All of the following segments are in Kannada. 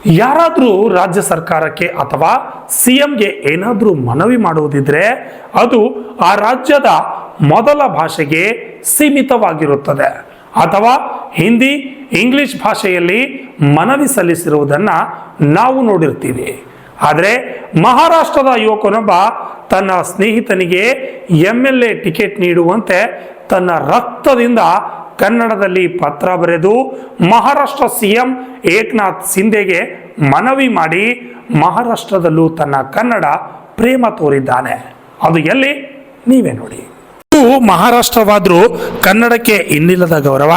ಯಾರಾದರೂ ರಾಜ್ಯ ಸರ್ಕಾರಕ್ಕೆ ಅಥವಾ ಸಿಎಂಗೆ ಏನಾದರೂ ಮನವಿ ಮಾಡುವುದಿದ್ರೆ ಅದು ಆ ರಾಜ್ಯದ ಮೊದಲ ಭಾಷೆಗೆ ಸೀಮಿತವಾಗಿರುತ್ತದೆ ಅಥವಾ ಹಿಂದಿ ಇಂಗ್ಲಿಷ್ ಭಾಷೆಯಲ್ಲಿ ಮನವಿ ಸಲ್ಲಿಸಿರುವುದನ್ನು ನಾವು ನೋಡಿರ್ತೀವಿ. ಆದರೆ ಮಹಾರಾಷ್ಟ್ರದ ಯುವಕನೊಬ್ಬ ತನ್ನ ಸ್ನೇಹಿತನಿಗೆ MLA ಟಿಕೆಟ್ ನೀಡುವಂತೆ ತನ್ನ ರಕ್ತದಿಂದ ಕನ್ನಡದಲ್ಲಿ ಪತ್ರ ಬರೆದು ಮಹಾರಾಷ್ಟ್ರ ಸಿಎಂ ಏಕನಾಥ್ ಶಿಂದೆಗೆ ಮನವಿ ಮಾಡಿ ಮಹಾರಾಷ್ಟ್ರದಲ್ಲೂ ತನ್ನ ಕನ್ನಡ ಪ್ರೇಮ ತೋರಿದ್ದಾನೆ. ಅದು ಎಲ್ಲಿ ನೀವೇ ನೋಡಿ. ಮಹಾರಾಷ್ಟ್ರವಾದರೂ ಕನ್ನಡಕ್ಕೆ ಇನ್ನಿಲ್ಲದ ಗೌರವ.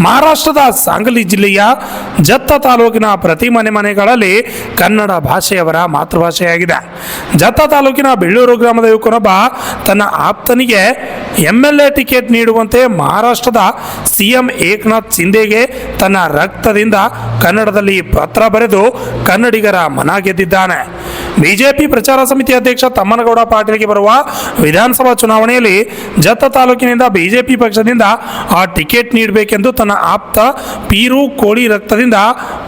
ಮಹಾರಾಷ್ಟ್ರದ ಸಾಂಗಲಿ ಜಿಲ್ಲೆಯ ಜತ್ತ ತಾಲೂಕಿನ ಪ್ರತಿ ಮನೆಗಳಲ್ಲಿ ಕನ್ನಡ ಭಾಷೆಯವರ ಮಾತೃಭಾಷೆಯಾಗಿದೆ. ಜತ್ತ ತಾಲೂಕಿನ ಬೆಳ್ಳೂರು ಗ್ರಾಮದ ಯುವಕನೊಬ್ಬ ತನ್ನ ಆಪ್ತನಿಗೆ MLA ಟಿಕೆಟ್ ನೀಡುವಂತೆ ಮಹಾರಾಷ್ಟ್ರದ ಸಿಎಂ ಏಕನಾಥ್ ಶಿಂದೆಗೆ ತನ್ನ ರಕ್ತದಿಂದ ಕನ್ನಡದಲ್ಲಿ ಪತ್ರ ಬರೆದು ಕನ್ನಡಿಗರ ಮನ ಗೆದ್ದಿದ್ದಾನೆ. ಬಿಜೆಪಿ ಪ್ರಚಾರ ಸಮಿತಿ ಅಧ್ಯಕ್ಷ ತಮ್ಮನಗೌಡ ಪಾಟೀಲ್ಗೆ ಬರುವ ವಿಧಾನಸಭಾ ಚುನಾವಣೆಯಲ್ಲಿ ಜತ್ತ ತಾಲೂಕಿನಿಂದ ಬಿಜೆಪಿ ಪಕ್ಷದಿಂದ ಆ ಟಿಕೆಟ್ ನೀಡಬೇಕೆಂದು ತನ್ನ ಆಪ್ತ ಪೀರು ಕೋಳಿ ರಕ್ತದಿಂದ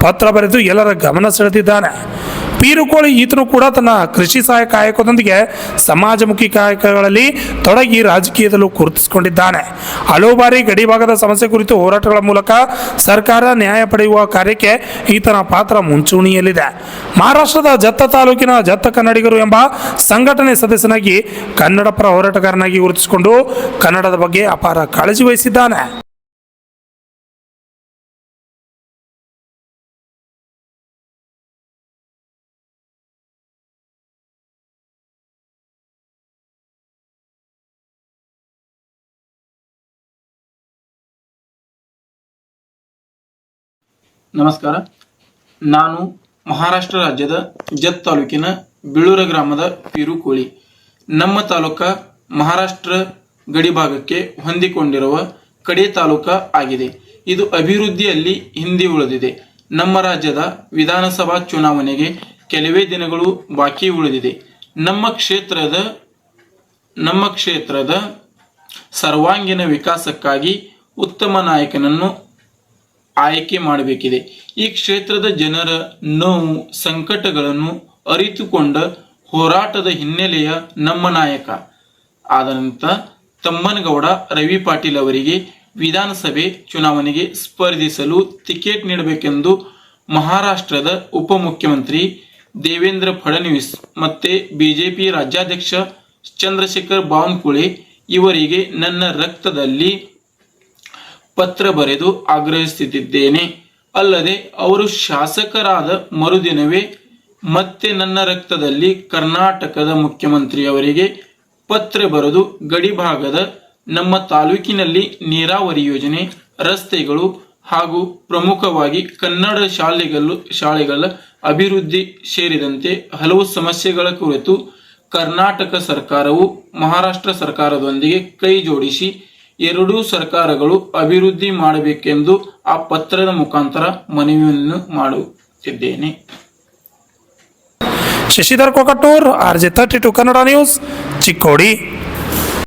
ಪತ್ರ ಬರೆದು ಎಲ್ಲರ ಗಮನ ಸೆಳೆದಿದ್ದಾನೆ. ಪೀರು ಕೋಳಿ ಈತನು ಕೂಡ ತನ್ನ ಕೃಷಿ ಸಹಾಯ ಕಾಯಕದೊಂದಿಗೆ ಸಮಾಜಮುಖಿ ಕಾಯಕಗಳಲ್ಲಿ ತೊಡಗಿ ರಾಜಕೀಯದಲ್ಲೂ ಗುರುತಿಸಿಕೊಂಡಿದ್ದಾನೆ. ಹಲವು ಬಾರಿ ಗಡಿಭಾಗದ ಸಮಸ್ಯೆ ಕುರಿತು ಹೋರಾಟಗಳ ಮೂಲಕ ಸರ್ಕಾರ ನ್ಯಾಯ ಪಡೆಯುವ ಕಾರ್ಯಕ್ಕೆ ಈತನ ಪಾತ್ರ ಮುಂಚೂಣಿಯಲ್ಲಿದೆ. ಮಹಾರಾಷ್ಟ್ರದ ಜತ್ತ ತಾಲೂಕಿನ ಜತ್ತ ಕನ್ನಡಿಗರು ಎಂಬ ಸಂಘಟನೆ ಸದಸ್ಯನಾಗಿ ಕನ್ನಡ ಪರ ಹೋರಾಟಗಾರನಾಗಿ ಗುರುತಿಸಿಕೊಂಡು ಕನ್ನಡದ ಬಗ್ಗೆ ಅಪಾರ ಕಾಳಜಿ ವಹಿಸಿದ್ದಾನೆ. ನಮಸ್ಕಾರ. ನಾನು ಮಹಾರಾಷ್ಟ್ರ ರಾಜ್ಯದ ಜತ್ ತಾಲೂಕಿನ ಬೀಳೂರ ಗ್ರಾಮದ ಪೀರು ಕೋಳಿ. ನಮ್ಮ ತಾಲೂಕ ಮಹಾರಾಷ್ಟ್ರ ಗಡಿಭಾಗಕ್ಕೆ ಹೊಂದಿಕೊಂಡಿರುವ ಕಡೆ ತಾಲೂಕ ಆಗಿದೆ. ಇದು ಅಭಿವೃದ್ಧಿಯಲ್ಲಿ ಹಿಂದೆ ಉಳಿದಿದೆ. ನಮ್ಮ ರಾಜ್ಯದ ವಿಧಾನಸಭಾ ಚುನಾವಣೆಗೆ ಕೆಲವೇ ದಿನಗಳು ಬಾಕಿ ಉಳಿದಿದೆ. ನಮ್ಮ ಕ್ಷೇತ್ರದ ಸರ್ವಾಂಗೀಣ ವಿಕಾಸಕ್ಕಾಗಿ ಉತ್ತಮ ನಾಯಕನನ್ನು ಆಯ್ಕೆ ಮಾಡಬೇಕಿದೆ. ಈ ಕ್ಷೇತ್ರದ ಜನರ ನೋವು ಸಂಕಟಗಳನ್ನು ಅರಿತುಕೊಂಡ ಹೋರಾಟದ ಹಿನ್ನೆಲೆಯ ನಮ್ಮ ನಾಯಕ ಆದಂಥ ತಮ್ಮನಗೌಡ ರವಿ ಪಾಟೀಲ್ ಅವರಿಗೆ ವಿಧಾನಸಭೆ ಚುನಾವಣೆಗೆ ಸ್ಪರ್ಧಿಸಲು ಟಿಕೆಟ್ ನೀಡಬೇಕೆಂದು ಮಹಾರಾಷ್ಟ್ರದ ಉಪಮುಖ್ಯಮಂತ್ರಿ ದೇವೇಂದ್ರ ಫಡಣವೀಸ್ ಮತ್ತು ಬಿಜೆಪಿ ರಾಜ್ಯಾಧ್ಯಕ್ಷ ಚಂದ್ರಶೇಖರ್ ಬಾವನಕುಳೆ ಇವರಿಗೆ ನನ್ನ ರಕ್ತದಲ್ಲಿ ಪತ್ರ ಬರೆದು ಆಗ್ರಹಿಸುತ್ತಿದ್ದೇನೆ. ಅಲ್ಲದೆ ಅವರು ಶಾಸಕರಾದ ಮರುದಿನವೇ ಮತ್ತೆ ನನ್ನ ರಕ್ತದಲ್ಲಿ ಕರ್ನಾಟಕದ ಮುಖ್ಯಮಂತ್ರಿಯವರಿಗೆ ಪತ್ರ ಬರೆದು ಗಡಿಭಾಗದ ನಮ್ಮ ತಾಲೂಕಿನಲ್ಲಿ ನೀರಾವರಿ ಯೋಜನೆ, ರಸ್ತೆಗಳು ಹಾಗೂ ಪ್ರಮುಖವಾಗಿ ಕನ್ನಡ ಶಾಲೆಗಳ ಅಭಿವೃದ್ಧಿ ಸೇರಿದಂತೆ ಹಲವು ಸಮಸ್ಯೆಗಳ ಕುರಿತು ಕರ್ನಾಟಕ ಸರ್ಕಾರವು ಮಹಾರಾಷ್ಟ್ರ ಸರ್ಕಾರದೊಂದಿಗೆ ಕೈ ಜೋಡಿಸಿ ಎರಡೂ ಸರ್ಕಾರಗಳು ಅಭಿವೃದ್ಧಿ ಮಾಡಬೇಕೆಂದು ಆ ಪತ್ರದ ಮುಖಾಂತರ ಮನವಿಯನ್ನು ಮಾಡುತ್ತಿದ್ದೇನೆ. Shashidhar Kokatur, RJ32 Kannada news, Chikkodi.